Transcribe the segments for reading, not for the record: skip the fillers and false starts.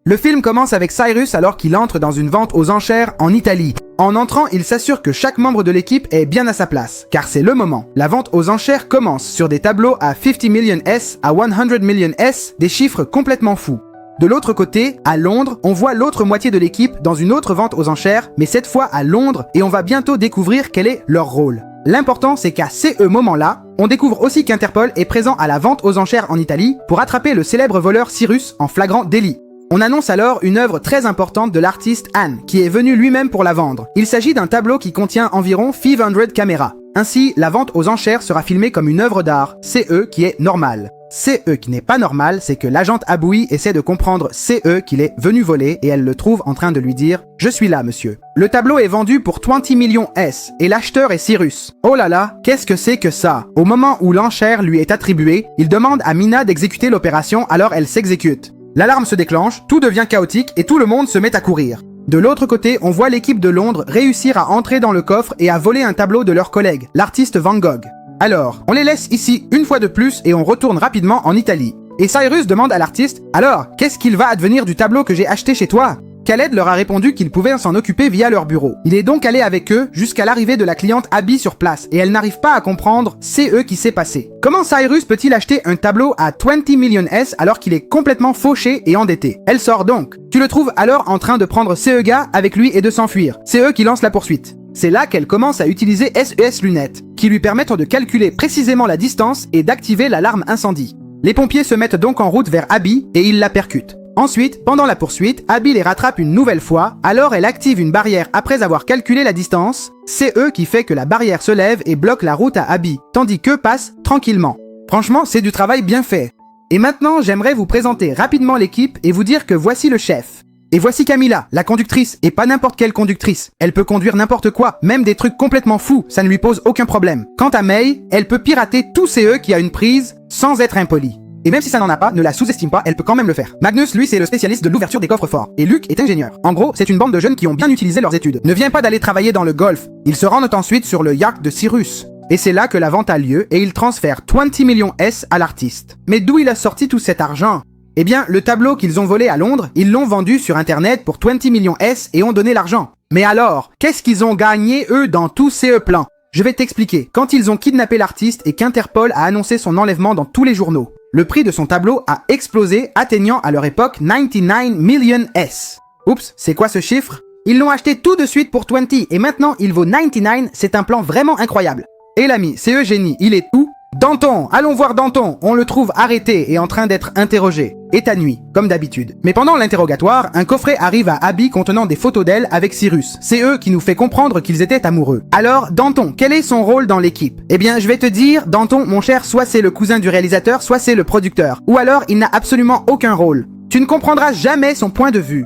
Le film commence avec Cyrus alors qu'il entre dans une vente aux enchères en Italie. En entrant, il s'assure que chaque membre de l'équipe est bien à sa place, car c'est le moment. La vente aux enchères commence sur des tableaux à 50 million S, à 100 million S, des chiffres complètement fous. De l'autre côté, à Londres, on voit l'autre moitié de l'équipe dans une autre vente aux enchères, mais cette fois à Londres, et on va bientôt découvrir quel est leur rôle. L'important, c'est qu'à ces moments-là, on découvre aussi qu'Interpol est présent à la vente aux enchères en Italie pour attraper le célèbre voleur Cyrus en flagrant délit. On annonce alors une œuvre très importante de l'artiste Anne, qui est venu lui-même pour la vendre. Il s'agit d'un tableau qui contient environ 500 caméras. Ainsi, la vente aux enchères sera filmée comme une œuvre d'art, CE qui est normal. CE qui n'est pas normal, c'est que l'agente Aboui essaie de comprendre CE qu'il est venu voler et elle le trouve en train de lui dire « Je suis là, monsieur ». Le tableau est vendu pour 20 millions S et l'acheteur est Cyrus. Oh là là, qu'est-ce que c'est que ça? Au moment où l'enchère lui est attribuée, il demande à Mina d'exécuter l'opération alors elle s'exécute. L'alarme se déclenche, tout devient chaotique et tout le monde se met à courir. De l'autre côté, on voit l'équipe de Londres réussir à entrer dans le coffre et à voler un tableau de leur collègue, l'artiste Van Gogh. Alors, on les laisse ici une fois de plus et on retourne rapidement en Italie. Et Cyrus demande à l'artiste « Alors, qu'est-ce qu'il va advenir du tableau que j'ai acheté chez toi ?» Khaled leur a répondu qu'il pouvait s'en occuper via leur bureau. Il est donc allé avec eux jusqu'à l'arrivée de la cliente Abby sur place et elle n'arrive pas à comprendre CE qui s'est passé. Comment Cyrus peut-il acheter un tableau à 20 million S alors qu'il est complètement fauché et endetté? Elle sort donc. Tu le trouves alors en train de prendre CE gars avec lui et de s'enfuir. CE qui lance la poursuite. C'est là qu'elle commence à utiliser SES lunettes, qui lui permettent de calculer précisément la distance et d'activer l'alarme incendie. Les pompiers se mettent donc en route vers Abby et ils la percutent. Ensuite, pendant la poursuite, Abby les rattrape une nouvelle fois, alors elle active une barrière après avoir calculé la distance, CE qui fait que la barrière se lève et bloque la route à Abby, tandis qu'eux passent tranquillement. Franchement, c'est du travail bien fait. Et maintenant, j'aimerais vous présenter rapidement l'équipe et vous dire que voici le chef. Et voici Camilla, la conductrice, et pas n'importe quelle conductrice. Elle peut conduire n'importe quoi, même des trucs complètement fous, ça ne lui pose aucun problème. Quant à May, elle peut pirater tout CE qui a une prise sans être impolie. Et même si ça n'en a pas, ne la sous-estime pas, elle peut quand même le faire. Magnus, lui, c'est le spécialiste de l'ouverture des coffres forts. Et Luc est ingénieur. En gros, c'est une bande de jeunes qui ont bien utilisé leurs études. Ne vient pas d'aller travailler dans le golf. Ils se rendent ensuite sur le yacht de Cyrus. Et c'est là que la vente a lieu et ils transfèrent 20 millions S à l'artiste. Mais d'où il a sorti tout cet argent? Eh bien, le tableau qu'ils ont volé à Londres, ils l'ont vendu sur internet pour 20 millions S et ont donné l'argent. Mais alors, qu'est-ce qu'ils ont gagné, eux, dans tous ces plans? Je vais t'expliquer. Quand ils ont kidnappé l'artiste et qu'Interpol a annoncé son enlèvement dans tous les journaux, le prix de son tableau a explosé, atteignant à leur époque 99 millions S. Oups, c'est quoi ce chiffre? Ils l'ont acheté tout de suite pour 20 et maintenant il vaut 99, c'est un plan vraiment incroyable. Et l'ami, c'est Eugénie, il est où? Danton, allons voir Danton, on le trouve arrêté et en train d'être interrogé. Et à nuit, comme d'habitude. Mais pendant l'interrogatoire, un coffret arrive à Abby contenant des photos d'elle avec Cyrus. C'est eux qui nous fait comprendre qu'ils étaient amoureux. Alors, Danton, quel est son rôle dans l'équipe? Eh bien, je vais te dire, Danton, mon cher, soit c'est le cousin du réalisateur, soit c'est le producteur. Ou alors, il n'a absolument aucun rôle. Tu ne comprendras jamais son point de vue.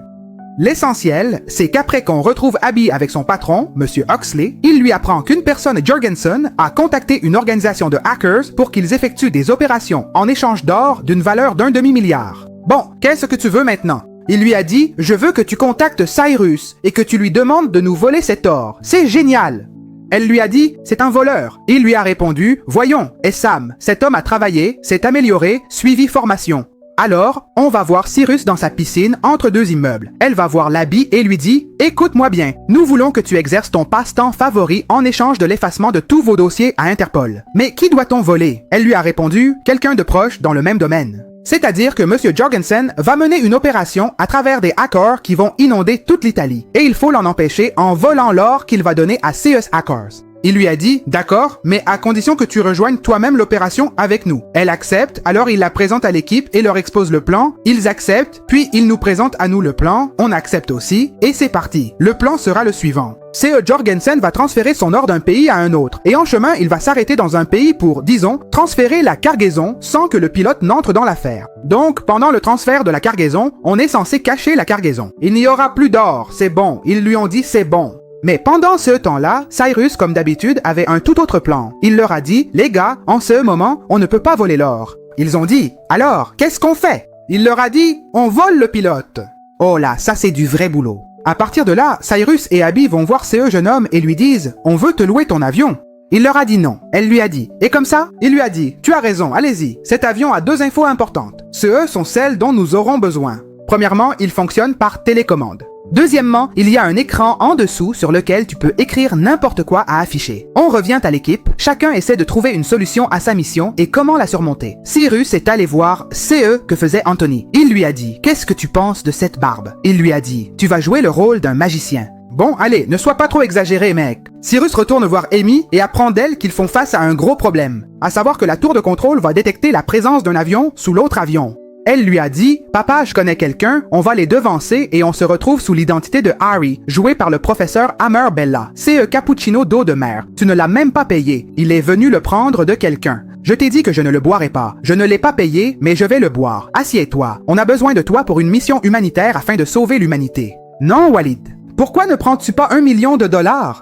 L'essentiel, c'est qu'après qu'on retrouve Abby avec son patron, Monsieur Huxley, il lui apprend qu'une personne, Jorgensen, a contacté une organisation de hackers pour qu'ils effectuent des opérations en échange d'or d'une valeur d'1 demi-milliard. Bon, qu'est-ce que tu veux maintenant? Il lui a dit « Je veux que tu contactes Cyrus et que tu lui demandes de nous voler cet or. C'est génial !» Elle lui a dit « C'est un voleur ». Il lui a répondu « Voyons, et Sam, cet homme a travaillé, s'est amélioré, suivi formation. » Alors, on va voir Cyrus dans sa piscine entre deux immeubles. Elle va voir l'Abby et lui dit « Écoute-moi bien, nous voulons que tu exerces ton passe-temps favori en échange de l'effacement de tous vos dossiers à Interpol. Mais qui doit-on voler ?» Elle lui a répondu « Quelqu'un de proche dans le même domaine. » C'est-à-dire que Monsieur Jorgensen va mener une opération à travers des hackers qui vont inonder toute l'Italie. Et il faut l'en empêcher en volant l'or qu'il va donner à CS Hackers. Il lui a dit « D'accord, mais à condition que tu rejoignes toi-même l'opération avec nous. » Elle accepte, alors il la présente à l'équipe et leur expose le plan. Ils acceptent, puis il nous présente à nous le plan, on accepte aussi, et c'est parti. Le plan sera le suivant. C.E. Jorgensen va transférer son or d'un pays à un autre, et en chemin, il va s'arrêter dans un pays pour, disons, transférer la cargaison sans que le pilote n'entre dans l'affaire. Donc, pendant le transfert de la cargaison, on est censé cacher la cargaison. Il n'y aura plus d'or, c'est bon, ils lui ont dit c'est bon. Mais pendant ce temps-là, Cyrus, comme d'habitude, avait un tout autre plan. Il leur a dit, les gars, en ce moment, on ne peut pas voler l'or. Ils ont dit, alors, qu'est-ce qu'on fait? Il leur a dit, on vole le pilote. Oh là, ça c'est du vrai boulot. À partir de là, Cyrus et Abby vont voir ce jeune homme et lui disent, on veut te louer ton avion. Il leur a dit non. Elle lui a dit, et comme ça? Il lui a dit, tu as raison, allez-y. Cet avion a deux infos importantes. Ceux sont celles dont nous aurons besoin. Premièrement, il fonctionne par télécommande. Deuxièmement, il y a un écran en dessous sur lequel tu peux écrire n'importe quoi à afficher. On revient à l'équipe, chacun essaie de trouver une solution à sa mission et comment la surmonter. Cyrus est allé voir CE que faisait Anthony. Il lui a dit « Qu'est-ce que tu penses de cette barbe ?» Il lui a dit « Tu vas jouer le rôle d'un magicien. » Bon, allez, ne sois pas trop exagéré, mec. Cyrus retourne voir Amy et apprend d'elle qu'ils font face à un gros problème, à savoir que la tour de contrôle va détecter la présence d'un avion sous l'autre avion. Elle lui a dit « Papa, je connais quelqu'un, on va les devancer et on se retrouve sous l'identité de Harry, joué par le professeur Hammer Bella. C'est un cappuccino d'eau de mer. Tu ne l'as même pas payé. Il est venu le prendre de quelqu'un. Je t'ai dit que je ne le boirai pas. Je ne l'ai pas payé, mais je vais le boire. Assieds-toi. On a besoin de toi pour une mission humanitaire afin de sauver l'humanité. » Non, Walid. Pourquoi ne prends-tu pas $1 million?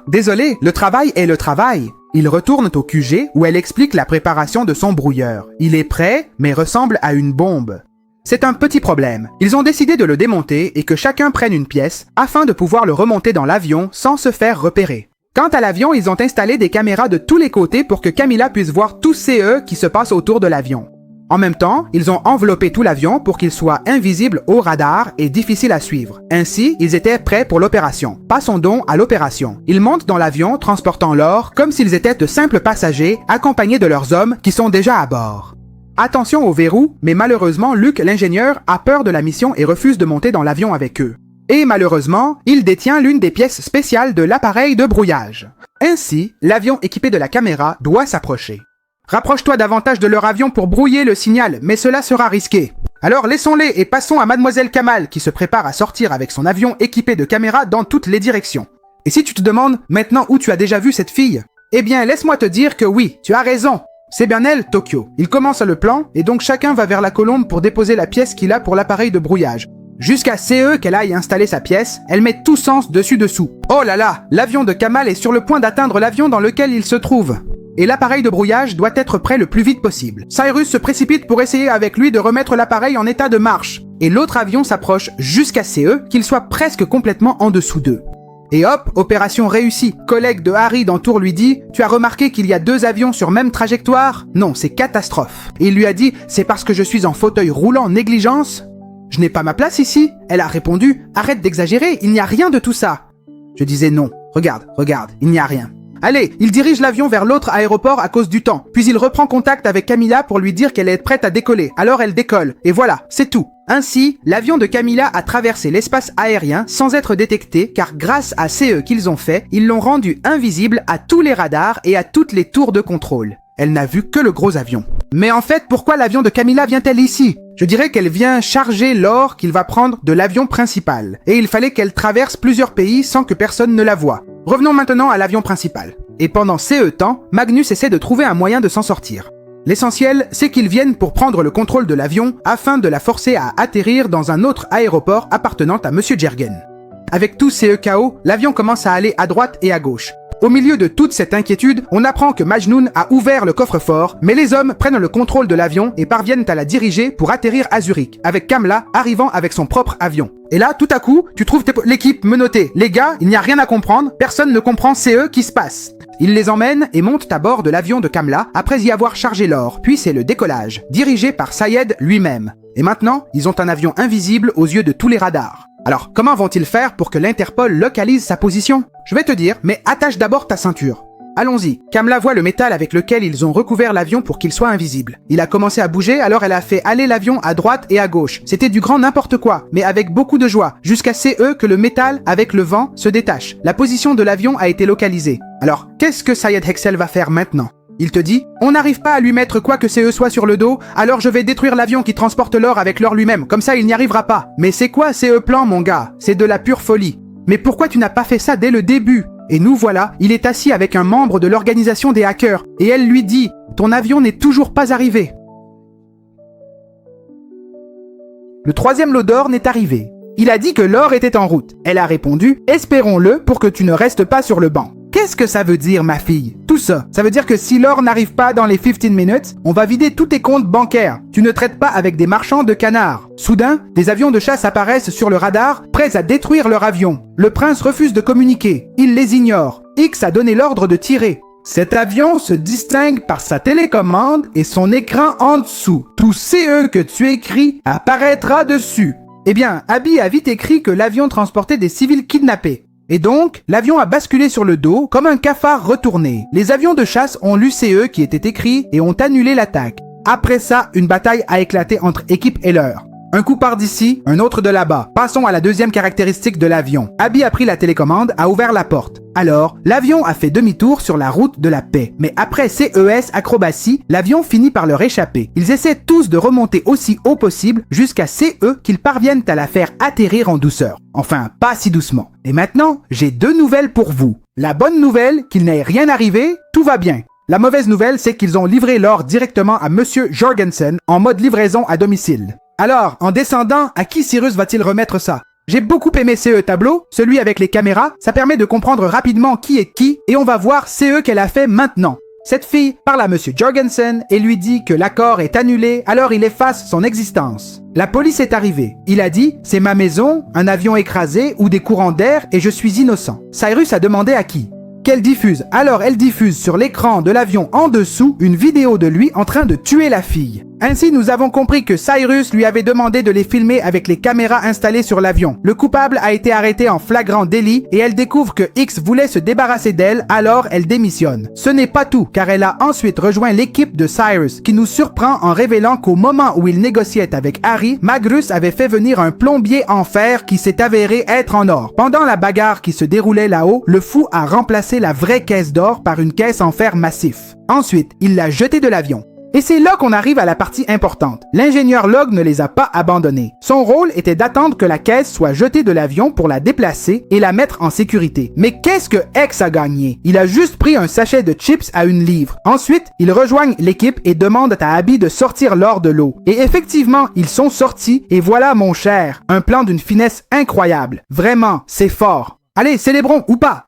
Désolé, le travail est le travail. Ils retournent au QG où elle explique la préparation de son brouilleur. Il est prêt, mais ressemble à une bombe. C'est un petit problème. Ils ont décidé de le démonter et que chacun prenne une pièce afin de pouvoir le remonter dans l'avion sans se faire repérer. Quant à l'avion, ils ont installé des caméras de tous les côtés pour que Camilla puisse voir tout CE qui se passe autour de l'avion. En même temps, ils ont enveloppé tout l'avion pour qu'il soit invisible au radar et difficile à suivre. Ainsi, ils étaient prêts pour l'opération. Passons donc à l'opération. Ils montent dans l'avion transportant l'or comme s'ils étaient de simples passagers accompagnés de leurs hommes qui sont déjà à bord. Attention au verrou, mais malheureusement, Luc, l'ingénieur, a peur de la mission et refuse de monter dans l'avion avec eux. Et malheureusement, il détient l'une des pièces spéciales de l'appareil de brouillage. Ainsi, l'avion équipé de la caméra doit s'approcher. Rapproche-toi davantage de leur avion pour brouiller le signal, mais cela sera risqué. Alors laissons-les et passons à Mademoiselle Kamal qui se prépare à sortir avec son avion équipé de caméras dans toutes les directions. Et si tu te demandes maintenant où tu as déjà vu cette fille, eh bien laisse-moi te dire que oui, tu as raison. C'est bien elle, Tokyo. Il commence le plan, et donc chacun va vers la colombe pour déposer la pièce qu'il a pour l'appareil de brouillage. Jusqu'à CE qu'elle aille installer sa pièce, elle met tout sens dessus-dessous. Oh là là, l'avion de Kamal est sur le point d'atteindre l'avion dans lequel il se trouve. Et l'appareil de brouillage doit être prêt le plus vite possible. Cyrus se précipite pour essayer avec lui de remettre l'appareil en état de marche. Et l'autre avion s'approche jusqu'à CE, qu'il soit presque complètement en dessous d'eux. Et hop, opération réussie. Collègue de Harry d'Entour lui dit « Tu as remarqué qu'il y a 2 avions sur même trajectoire ?» Non, c'est catastrophe. Et il lui a dit « C'est parce que je suis en fauteuil roulant négligence ?» Je n'ai pas ma place ici. Elle a répondu « Arrête d'exagérer, il n'y a rien de tout ça. » Je disais non. Regarde, il n'y a rien. Allez, il dirige l'avion vers l'autre aéroport à cause du temps. Puis il reprend contact avec Camilla pour lui dire qu'elle est prête à décoller. Alors elle décolle. Et voilà, c'est tout. Ainsi, l'avion de Camilla a traversé l'espace aérien sans être détecté car grâce à CE qu'ils ont fait, ils l'ont rendu invisible à tous les radars et à toutes les tours de contrôle. Elle n'a vu que le gros avion. Mais en fait, pourquoi l'avion de Camilla vient-elle ici? Je dirais qu'elle vient charger l'or qu'il va prendre de l'avion principal. Et il fallait qu'elle traverse plusieurs pays sans que personne ne la voie. Revenons maintenant à l'avion principal. Et pendant CE temps, Magnus essaie de trouver un moyen de s'en sortir. L'essentiel, c'est qu'ils viennent pour prendre le contrôle de l'avion afin de la forcer à atterrir dans un autre aéroport appartenant à Monsieur Jergen. Avec tout CE KO, l'avion commence à aller à droite et à gauche. Au milieu de toute cette inquiétude, on apprend que Majnoun a ouvert le coffre-fort, mais les hommes prennent le contrôle de l'avion et parviennent à la diriger pour atterrir à Zurich, avec Kamla arrivant avec son propre avion. Et là, tout à coup, tu trouves l'équipe menottée. Les gars, il n'y a rien à comprendre, personne ne comprend CE qui se passe. Ils les emmènent et montent à bord de l'avion de Kamla après y avoir chargé l'or, puis c'est le décollage, dirigé par Sayed lui-même. Et maintenant, ils ont un avion invisible aux yeux de tous les radars. Alors, comment vont-ils faire pour que l'Interpol localise sa position? Je vais te dire, mais attache d'abord ta ceinture. Allons-y. Kamla voit le métal avec lequel ils ont recouvert l'avion pour qu'il soit invisible. Il a commencé à bouger, alors elle a fait aller l'avion à droite et à gauche. C'était du grand n'importe quoi, mais avec beaucoup de joie, jusqu'à CE que le métal, avec le vent, se détache. La position de l'avion a été localisée. Alors, qu'est-ce que Sayed Hexel va faire maintenant? Il te dit, on n'arrive pas à lui mettre quoi que CE soit sur le dos, alors je vais détruire l'avion qui transporte l'or avec l'or lui-même, comme ça il n'y arrivera pas. Mais c'est quoi CE plan, mon gars? C'est de la pure folie. Mais pourquoi tu n'as pas fait ça dès le début? Et nous voilà, il est assis avec un membre de l'organisation des hackers, et elle lui dit, ton avion n'est toujours pas arrivé. Le 3e lot d'or n'est arrivé. Il a dit que l'or était en route. Elle a répondu, espérons-le pour que tu ne restes pas sur le banc. Qu'est-ce que ça veut dire, ma fille? Tout ça, ça veut dire que si l'or n'arrive pas dans les 15 minutes, on va vider tous tes comptes bancaires. Tu ne traites pas avec des marchands de canards. Soudain, des avions de chasse apparaissent sur le radar, prêts à détruire leur avion. Le prince refuse de communiquer. Il les ignore. X a donné l'ordre de tirer. Cet avion se distingue par sa télécommande et son écran en dessous. Tout CE que tu écris apparaîtra dessus. Eh bien, Abby a vite écrit que l'avion transportait des civils kidnappés. Et donc, l'avion a basculé sur le dos comme un cafard retourné. Les avions de chasse ont lu CE qui était écrit et ont annulé l'attaque. Après ça, une bataille a éclaté entre équipe et leur. Un coup par d'ici, un autre de là-bas. Passons à la deuxième caractéristique de l'avion. Abby a pris la télécommande, a ouvert la porte. Alors, l'avion a fait demi-tour sur la route de la paix. Mais après CES acrobatie, l'avion finit par leur échapper. Ils essaient tous de remonter aussi haut possible jusqu'à CE qu'ils parviennent à la faire atterrir en douceur. Enfin, pas si doucement. Et maintenant, j'ai deux nouvelles pour vous. La bonne nouvelle, qu'il n'est rien arrivé, tout va bien. La mauvaise nouvelle, c'est qu'ils ont livré l'or directement à Monsieur Jorgensen en mode livraison à domicile. Alors, en descendant, à qui Cyrus va-t-il remettre ça? J'ai beaucoup aimé CE tableau, celui avec les caméras, ça permet de comprendre rapidement qui est qui, et on va voir CE qu'elle a fait maintenant. Cette fille parle à Monsieur Jorgensen et lui dit que l'accord est annulé, alors il efface son existence. La police est arrivée. Il a dit « C'est ma maison, un avion écrasé ou des courants d'air et je suis innocent ». Cyrus a demandé à qui? Qu'elle diffuse. Alors elle diffuse sur l'écran de l'avion en dessous une vidéo de lui en train de tuer la fille. Ainsi, nous avons compris que Cyrus lui avait demandé de les filmer avec les caméras installées sur l'avion. Le coupable a été arrêté en flagrant délit et elle découvre que X voulait se débarrasser d'elle, alors elle démissionne. Ce n'est pas tout, car elle a ensuite rejoint l'équipe de Cyrus, qui nous surprend en révélant qu'au moment où il négociait avec Harry, Magnus avait fait venir un plombier en fer qui s'est avéré être en or. Pendant la bagarre qui se déroulait là-haut, le fou a remplacé la vraie caisse d'or par une caisse en fer massif. Ensuite, il l'a jetée de l'avion. Et c'est là qu'on arrive à la partie importante. L'ingénieur Log ne les a pas abandonnés. Son rôle était d'attendre que la caisse soit jetée de l'avion pour la déplacer et la mettre en sécurité. Mais qu'est-ce que X a gagné? Il a juste pris un sachet de chips à 1 livre. Ensuite, ils rejoignent l'équipe et demandent à Abby de sortir l'or de l'eau. Et effectivement, ils sont sortis et voilà mon cher, un plan d'une finesse incroyable. Vraiment, c'est fort. Allez, célébrons ou pas!